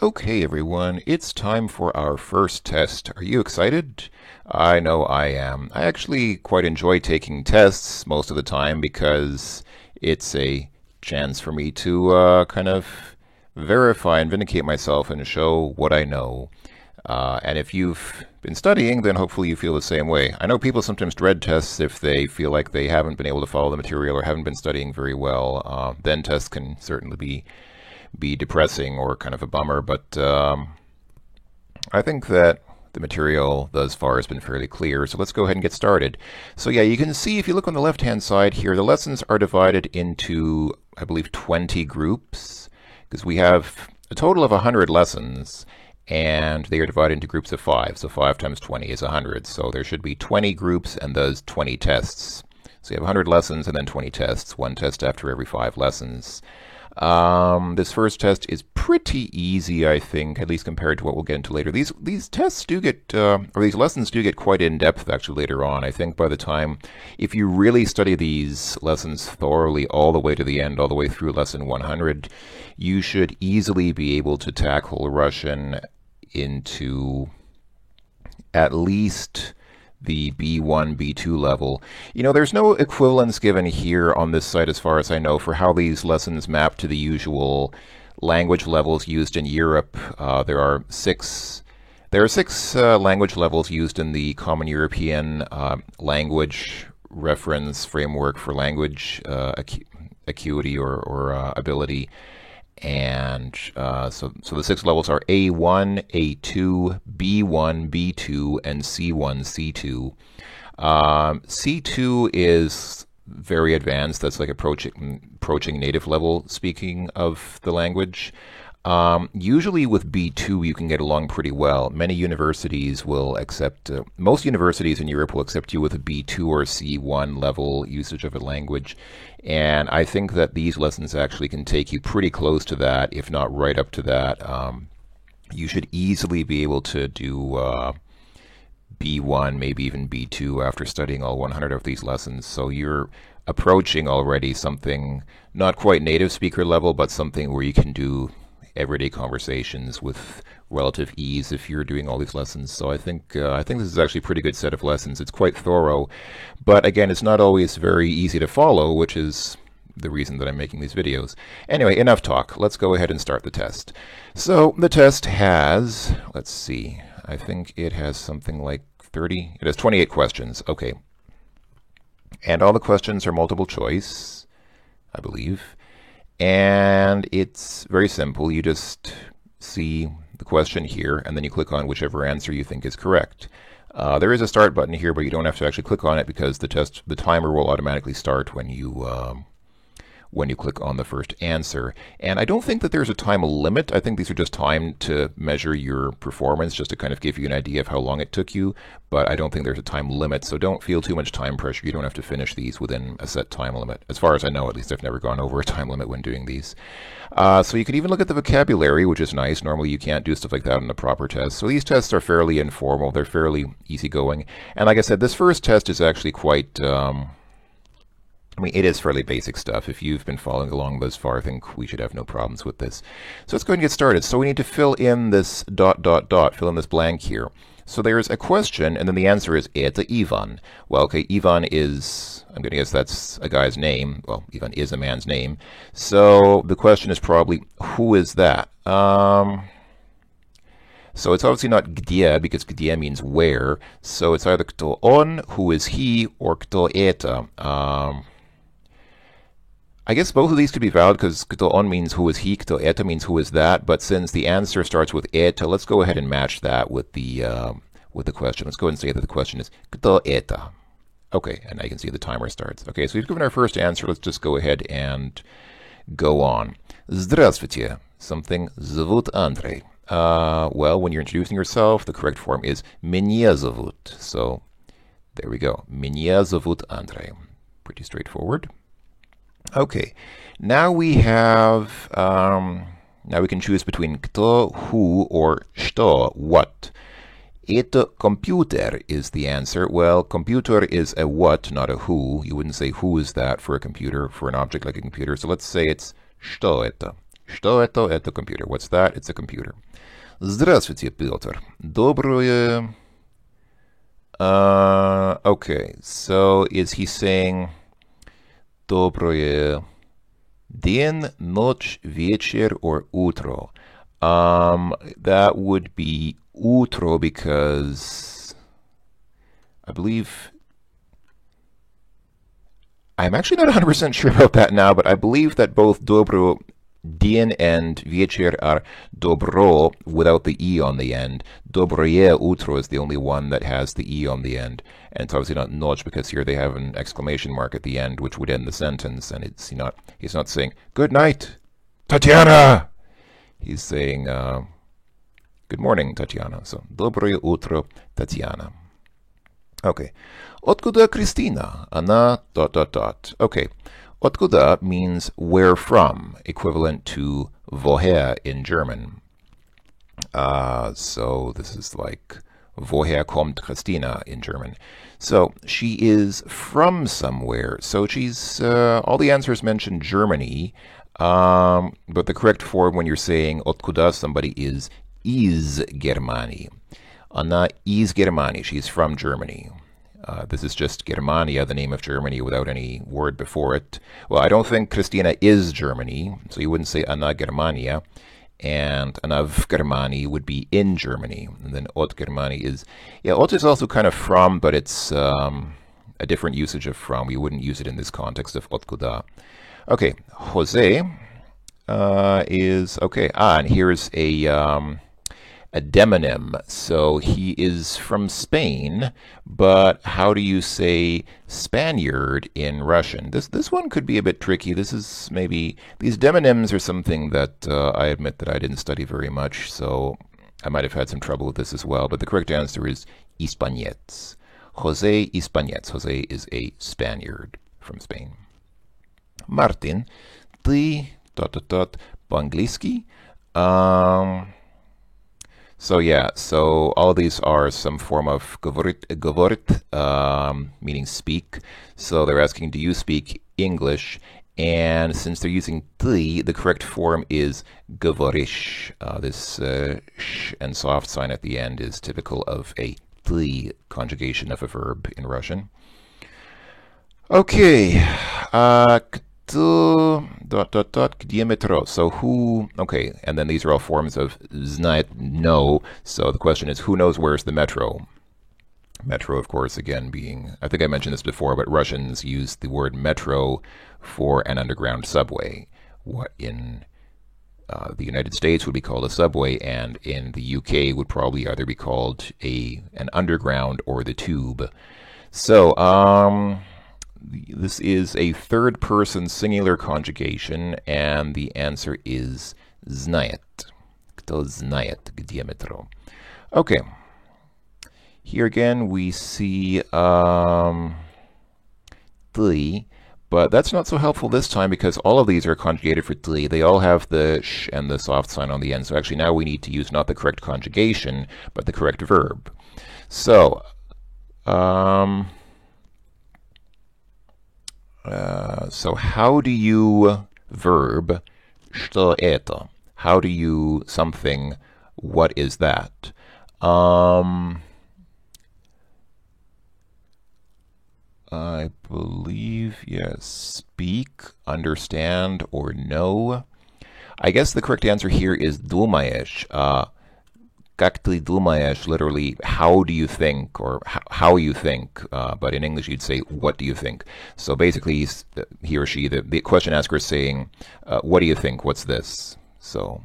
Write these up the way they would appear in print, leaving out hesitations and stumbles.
Okay, everyone, it's time for our first test. Are you excited? I know I am. I actually quite enjoy taking tests most of the time because it's a chance for me to kind of verify and vindicate myself and show what I know. And if you've been studying, then hopefully you feel the same way. I know people sometimes dread tests if they feel like they haven't been able to follow the material or haven't been studying very well. Then tests can certainly be depressing or kind of a bummer, but I think that the material thus far has been fairly clear, so let's go ahead and get started. So yeah, you can see if you look on the left-hand side here, the lessons are divided into, I believe, 20 groups, because we have a total of 100 lessons, and they are divided into groups of 5. So 5 times 20 is 100, so there should be 20 groups and thus 20 tests. So you have 100 lessons and then 20 tests, one test after every 5 lessons. This first test is pretty easy, I think, at least compared to what we'll get into later. These tests do get, or these lessons do get quite in depth actually later on. I think by the time, if you really study these lessons thoroughly all the way to the end, all the way through lesson 100, you should easily be able to tackle Russian into at least the B1, B2 level. You know, there's no equivalence given here on this site as far as I know for how these lessons map to the usual language levels used in Europe. There are six language levels used in the Common European Language Reference Framework for Language Acuity or Ability. And so the 6 levels are A1, A2, B1, B2, and C1, C2. C2 is very advanced. That's like approaching native level speaking of the language. Usually with B2 you can get along pretty well. Many universities will accept, most universities in Europe will accept you with a B2 or C1 level usage of a language. And I think that these lessons actually can take you pretty close to that, if not right up to that. You should easily be able to do B1, maybe even B2 after studying all 100 of these lessons. So you're approaching already something not quite native speaker level, but something where you can do everyday conversations with relative ease if you're doing all these lessons. So I think this is actually a pretty good set of lessons. It's quite thorough, but again, it's not always very easy to follow, which is the reason that I'm making these videos. Anyway, enough talk. Let's go ahead and start the test. So the test has, let's see, I think it has something like 30, it has 28 questions. Okay. And all the questions are multiple choice, I believe. And it's very simple. You just see the question here, and then you click on whichever answer you think is correct. There is a start button here, but you don't have to actually click on it because the timer will automatically start when you click on the first answer. And I don't think that there's a time limit. I think these are just timed to measure your performance, just to kind of give you an idea of how long it took you. But I don't think there's a time limit, so don't feel too much time pressure. You don't have to finish these within a set time limit. As far as I know, at least I've never gone over a time limit when doing these. So you can even look at the vocabulary, which is nice. Normally you can't do stuff like that in a proper test. So these tests are fairly informal. They're fairly easygoing. And like I said, this first test is actually quite... I mean, it is fairly basic stuff. If you've been following along thus far, I think we should have no problems with this. So let's go ahead and get started. So we need to fill in this ... fill in this blank here. So there's a question, and then the answer is Это Ivan. Well, okay, Ivan is, I'm going to guess that's a guy's name. Well, Ivan is a man's name. So the question is probably, who is that? So it's obviously not где, because где means where. So it's either кто он, who is he, or кто это. I guess both of these could be valid because кто он means who is he, кто это means who is that. But since the answer starts with это, let's go ahead and match that with the question. Let's go ahead and say that the question is кто это. Okay, and now you can see the timer starts. Okay, so we've given our first answer. Let's just go ahead and go on. Здравствуйте. Something зовут Andrei. Well, when you're introducing yourself, the correct form is меня зовут. So there we go. Меня зовут Andrei. Pretty straightforward. Okay, now we have, now we can choose between кто, who, or что, what. Это компьютер is the answer. Well, computer is a what, not a who. You wouldn't say who is that for a computer, for an object like a computer. So let's say it's что это. Что это? Это computer. What's that? It's a computer. Здравствуйте, Петр. Доброе... Okay, so is he saying доброе день, ночь, вечер, or утро? That would be utro because I believe I'm actually not 100% sure about that now, but I believe that both dobro din and вечер are dobro without the e on the end. Dobroje utro is the only one that has the e on the end, and it's obviously not noch because here they have an exclamation mark at the end, which would end the sentence, and he's not saying good night, Tatiana. He's saying good morning, Tatiana. So доброе утро, Tatiana. Okay. Откуда Кристина? Она ... Okay. Откуда means where from, equivalent to woher in German. So this is like woher kommt Christina in German. So she is from somewhere. So she's all the answers mention Germany, but the correct form when you're saying откуда somebody is Germani. Она из Германии. She's from Germany. This is just Germania, the name of Germany, without any word before it. Well, I don't think Christina is Germany, so you wouldn't say Anna Germania. And Anna v Germanii would be in Germany. And then Ot Germanii is... Yeah, Ot is also kind of from, but it's a different usage of from. We wouldn't use it in this context of Otkuda. Okay, Jose is... Okay, and here's a demonym. So he is from Spain, but how do you say Spaniard in Russian? This one could be a bit tricky. This is maybe... These demonyms are something that I admit that I didn't study very much, so I might have had some trouble with this as well. But the correct answer is Hispanets. Jose Hispanets. Jose is a Spaniard from Spain. Martin, ты... по-английски? So yeah, so all of these are some form of говорит, meaning speak. So they're asking, do you speak English? And since they're using ты, the correct form is говоришь. This sh and soft sign at the end is typical of a ты conjugation of a verb in Russian. Okay, где метро? So who, okay, and then these are all forms of знает, know. So the question is, who knows where's the metro? Metro, of course, again being, I think I mentioned this before, but Russians use the word metro for an underground subway. What in the United States would be called a subway, and in the UK would probably either be called an underground or the tube. So, this is a third-person singular conjugation, and the answer is знает. Кто знает, где метро? Okay. Here again we see ты, but that's not so helpful this time because all of these are conjugated for ты. They all have the sh and the soft sign on the end. So actually now we need to use not the correct conjugation, but the correct verb. So, so how do you verb что это? How do you something, what is that? I believe, yes, speak, understand, or know. I guess the correct answer here is думаешь. Как ты думаешь, literally, how do you think, or how you think, but in English you'd say, what do you think? So basically, he or she, the question asker is saying, what do you think, what's this? So,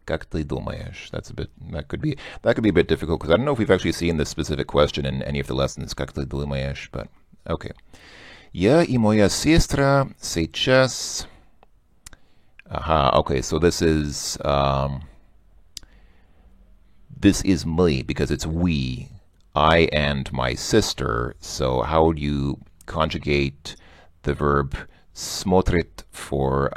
как ты думаешь? That could be a bit difficult, because I don't know if we've actually seen this specific question in any of the lessons, как ты думаешь, but, okay. Я и моя сестра сейчас... Aha, okay, so this is me, because it's we, I and my sister. So how do you conjugate the verb смотрит for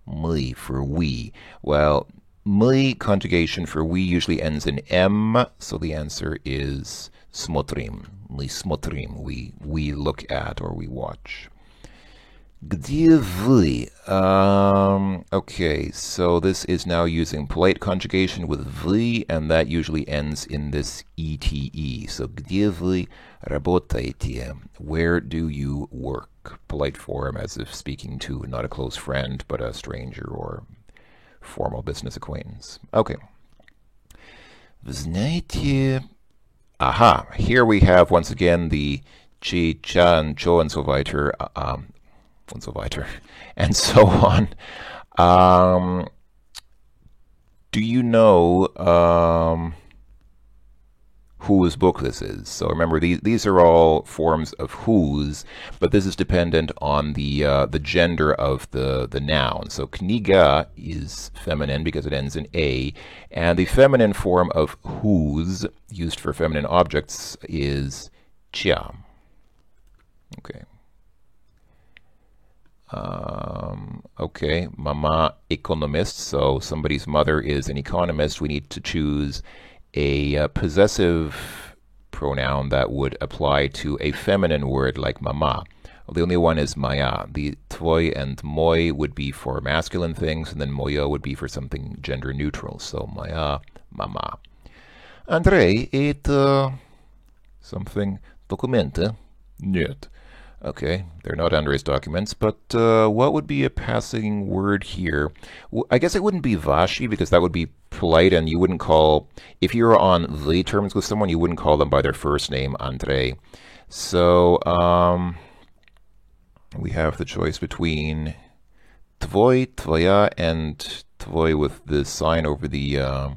мы, for we? Well, мы conjugation for we usually ends in m, so the answer is смотрим. Мы смотрим, we look at or we watch. Где вы? Okay, so this is now using polite conjugation with вы, and that usually ends in this ete. So где вы работаете? Where do you work? Polite form as if speaking to not a close friend, but a stranger or formal business acquaintance. Okay. Вы знаете... Aha, here we have once again the chi, chan, cho, and so weiter, and so weiter, and so on. Do you know whose book this is? So remember, these are all forms of whose, but this is dependent on the gender of the noun. So kniga is feminine because it ends in a, and the feminine form of whose, used for feminine objects, is chia. Okay. Okay, mama economist. So somebody's mother is an economist. We need to choose a possessive pronoun that would apply to a feminine word like mama. Well, the only one is maya. The tvoi and moi would be for masculine things, and then moya would be for something gender neutral. So maya, mama. Andrei, это something документы? Нет. Okay, they're not Andrei's documents, but what would be a passing word here? I guess it wouldn't be vashi because that would be polite, and you wouldn't call, if you were on the terms with someone, you wouldn't call them by their first name, Andrei. So we have the choice between tvoi, tvoya, and tvoi with the sign over the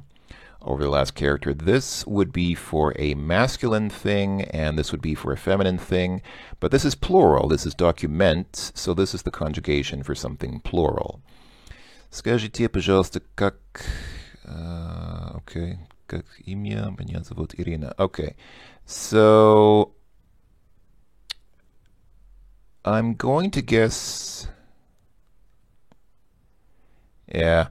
last character. This would be for a masculine thing, and this would be for a feminine thing. But this is plural. This is document, so this is the conjugation for something plural. Скажите, пожалуйста, как... Okay, как имя? Меня зовут Ирина. Okay, so... I'm going to guess... Yeah...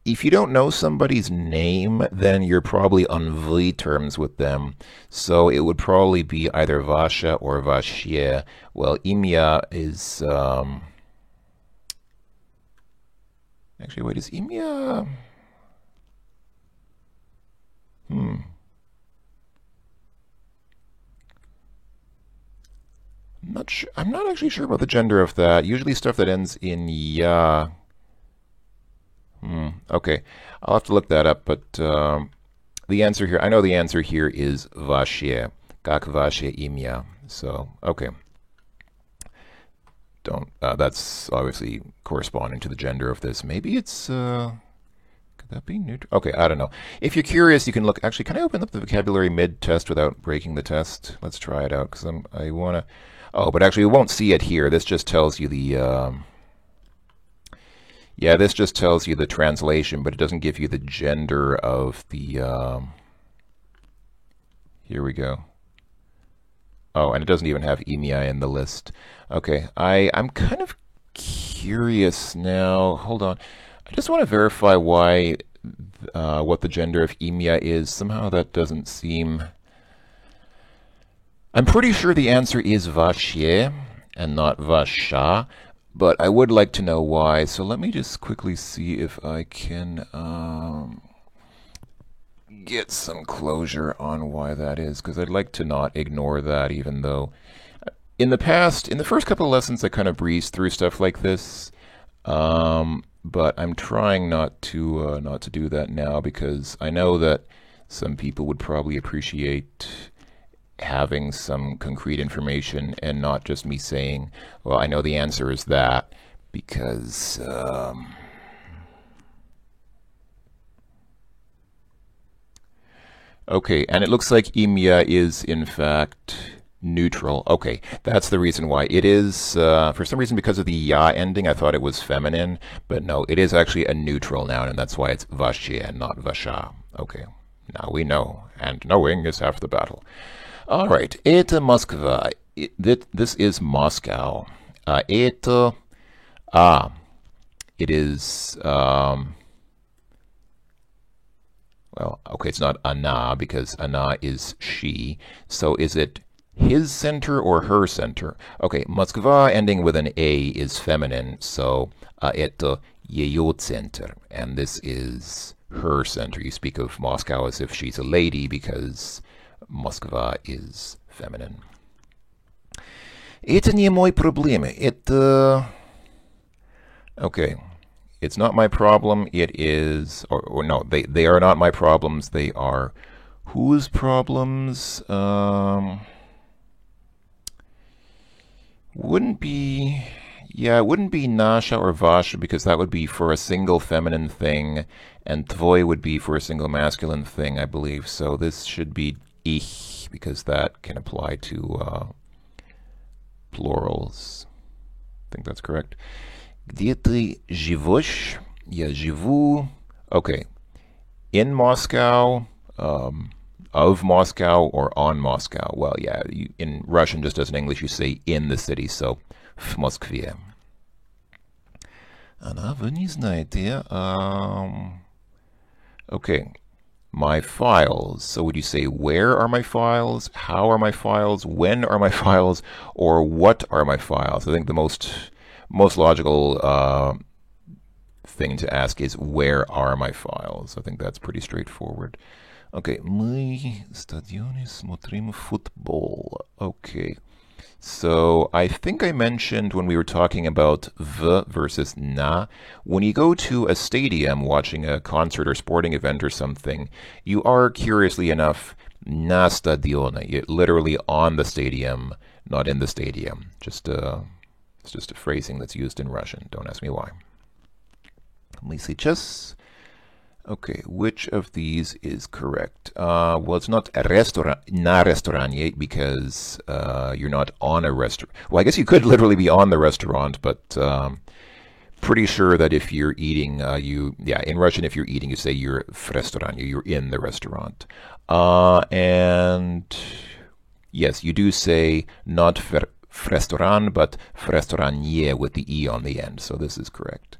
If you don't know somebody's name, then you're probably on V terms with them. So it would probably be either Vasha or Vashye. Well, Imya is... Actually, wait, is Imya... I'm not actually sure about the gender of that. Usually stuff that ends in ya... Okay, I'll have to look that up, but the answer here, I know the answer here is Vashye, как Vashye imya. So, okay. That's obviously corresponding to the gender of this. Maybe it's, could that be neutral? Okay, I don't know. If you're curious, you can look, actually, can I open up the vocabulary mid-test without breaking the test? Let's try it out, because I want to, oh, but actually we won't see it here. This just tells you the, yeah, this just tells you the translation, but it doesn't give you the gender of the, here we go. Oh, and it doesn't even have EMEI in the list. Okay, I'm kind of curious now. Hold on. I just want to verify why, what the gender of EMEA is. Somehow that doesn't seem... I'm pretty sure the answer is Vashye and not Vasha. But I would like to know why, so let me just quickly see if I can get some closure on why that is, because I'd like to not ignore that, even though in the past, in the first couple of lessons, I kind of breezed through stuff like this, but I'm trying not to do that now, because I know that some people would probably appreciate having some concrete information and not just me saying, well, I know the answer is that, because okay, and it looks like imya is in fact neutral. Okay, that's the reason why. It is, for some reason, because of the ya ending, I thought it was feminine, but no, it is actually a neutral noun, and that's why it's vashye and not vasha. Okay, now we know, and knowing is half the battle. All right, это Москва. This is Moscow. Это, it is, well, okay, it's not ana because ana is she. So is it his center or her center? Okay, Moskva ending with an A is feminine, so это ее центр, and this is her center. You speak of Moscow as if she's a lady because Moskva is feminine. Это не мой проблема. Это... Okay. It's not my problem. It is... Or no, they are not my problems. They are whose problems? Wouldn't be... Yeah, it wouldn't be Nasha or Vasha because that would be for a single feminine thing, and Tvoi would be for a single masculine thing, I believe. So this should be Ich because that can apply to plurals. I think that's correct. Где ты живешь? Я живу. Okay. In Moscow, of Moscow, or on Moscow. Well, yeah, in Russian, just as in English, you say in the city, so в Москве. Вы не знаете. Okay. My files. So would you say where are my files? How are my files? When are my files? Or what are my files? I think the most logical thing to ask is where are my files? I think that's pretty straightforward. Okay, мы в стадионе смотрим футбол. Okay. So I think I mentioned when we were talking about v versus na, when you go to a stadium watching a concert or sporting event or something, you are, curiously enough, na stadione, literally on the stadium, not in the stadium. It's just a phrasing that's used in Russian. Don't ask me why. Мы сейчас... Okay, which of these is correct? Well, it's not a na restauranie because you're not on a restaurant. Well, I guess you could literally be on the restaurant, but pretty sure that if you're eating, in Russian, if you're eating, you say you're в ресторане, you're in the restaurant. And yes, you do say not в ресторан, but в ресторане with the E on the end, so this is correct.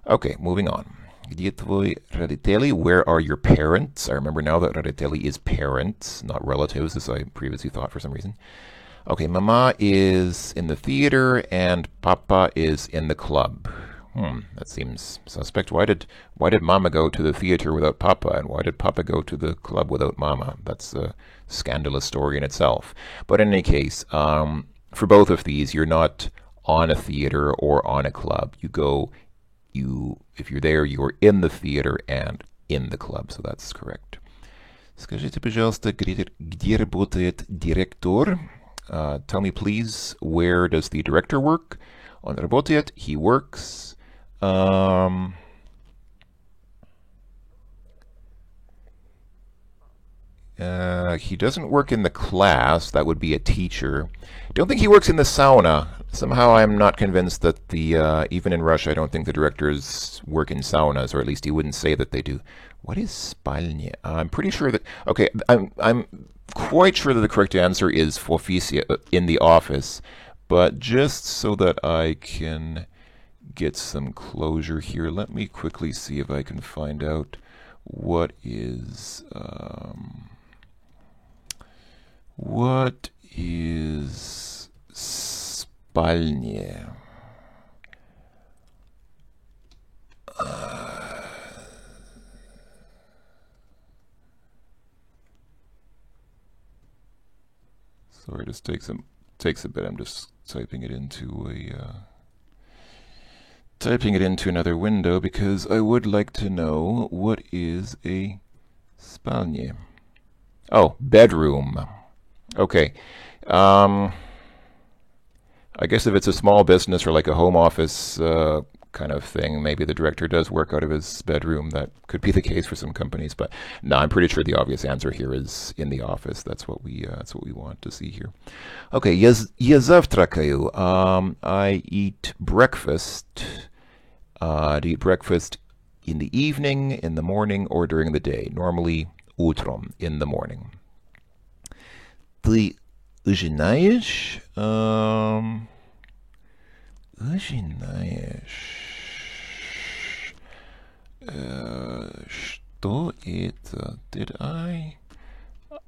Okay, moving on. Где твои родители? Where are your parents? I remember now that родители is parents, not relatives, as I previously thought for some reason. Okay, mama is in the theater and papa is in the club. That seems suspect. Why did mama go to the theater without papa, and why did papa go to the club without mama? That's a scandalous story in itself. But in any case, for both of these, you're not on a theater or on a club. If you're there, you're in the theater and in the club, so that's correct. Скажите, пожалуйста, где работает директор? Tell me, please, where does the director work? Он работает, he works. He doesn't work in the class. That would be a teacher. Don't think he works in the sauna. Somehow I'm not convinced that even in Russia, I don't think the directors work in saunas, or at least he wouldn't say that they do. What is spalnia? I'm pretty sure that... Okay, I'm quite sure that the correct answer is в офисе, in the office, but just so that I can get some closure here, let me quickly see if I can find out what is... What is spalnia? Sorry, this takes a bit. I'm just typing it into another window because I would like to know what is a spalnia. Oh, bedroom. Okay. I guess if it's a small business or like a home office kind of thing, maybe the director does work out of his bedroom. That could be the case for some companies, but no, I'm pretty sure the obvious answer here is in the office. That's what we want to see here. Okay, я завтракаю. I eat breakfast. To eat breakfast in the evening, in the morning, or during the day. Normally, утром, in the morning. Ты ужинаешь? Что это?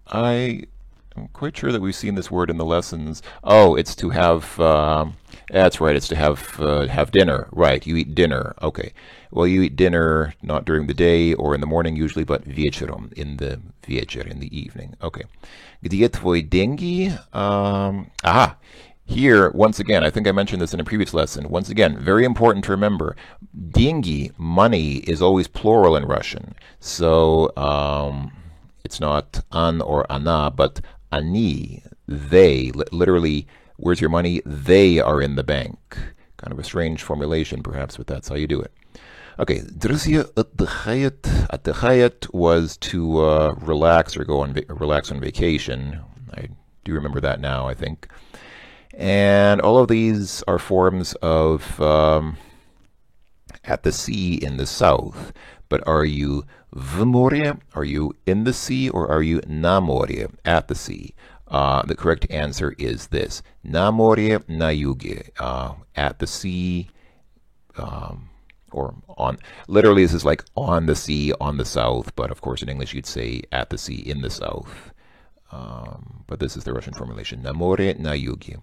I'm quite quite sure that we've seen this word in the lessons. Oh, it's to have. That's right. It's to have dinner. Right. You eat dinner. Okay. Well, you eat dinner not during the day or in the morning usually, but вечером, in the evening. Okay. Где твои деньги? Aha. Here, once again, I think I mentioned this in a previous lesson. Once again, very important to remember. Деньги, money, is always plural in Russian. So it's not an or она, but они, they. Literally, where's your money? They are in the bank. Kind of a strange formulation, perhaps, but that's how you do it. Okay, друзья отдыхают. Отдыхают was to relax or relax on vacation. I do remember that now, I think. And all of these are forms of at the sea in the south. But are you в море? Are you in the sea, or are you на море, at the sea? The correct answer is this: на море, на юге, at the sea, or on. Literally, this is like on the sea, on the south. But of course, in English, you'd say at the sea, in the south. But this is the Russian formulation: на море, на юге.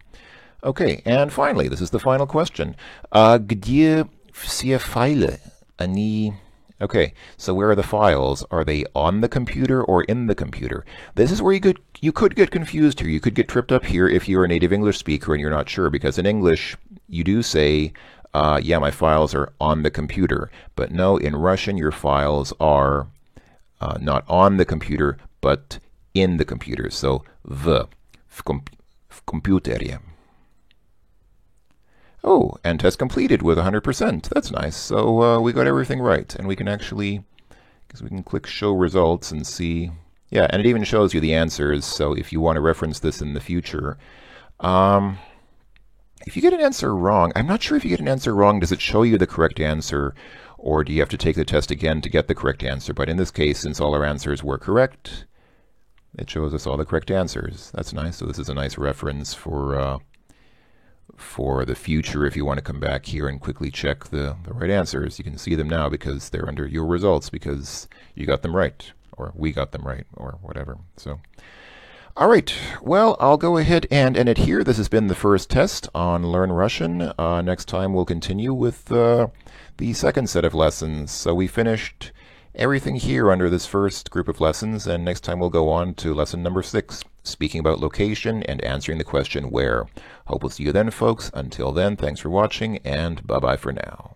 Okay, and finally, this is the final question. Где все файлы? Они... Okay, so where are the files? Are they on the computer or in the computer? This is where you could get confused here. You could get tripped up here if you're a native English speaker and you're not sure, because in English, you do say, yeah, my files are on the computer. But no, in Russian, your files are not on the computer, but in the computer. So, в компьютере. Oh, and test completed with 100%. That's nice. So we got everything right, and we can actually, because we can click show results and see. Yeah, and it even shows you the answers. So if you want to reference this in the future, if you get an answer wrong, I'm not sure if you get an answer wrong, does it show you the correct answer, or do you have to take the test again to get the correct answer? But in this case, since all our answers were correct, it shows us all the correct answers. That's nice. So this is a nice reference for the future. If you want to come back here and quickly check the right answers, you can see them now because they're under your results because you got them right, or we got them right, or whatever. So, all right. Well, I'll go ahead and end it here. This has been the first test on Learn Russian. Next time we'll continue with the second set of lessons. So we finished everything here under this first group of lessons, and next time we'll go on to lesson number 6, speaking about location and answering the question where. Hope we'll see you then, folks. Until then, thanks for watching, and bye-bye for now.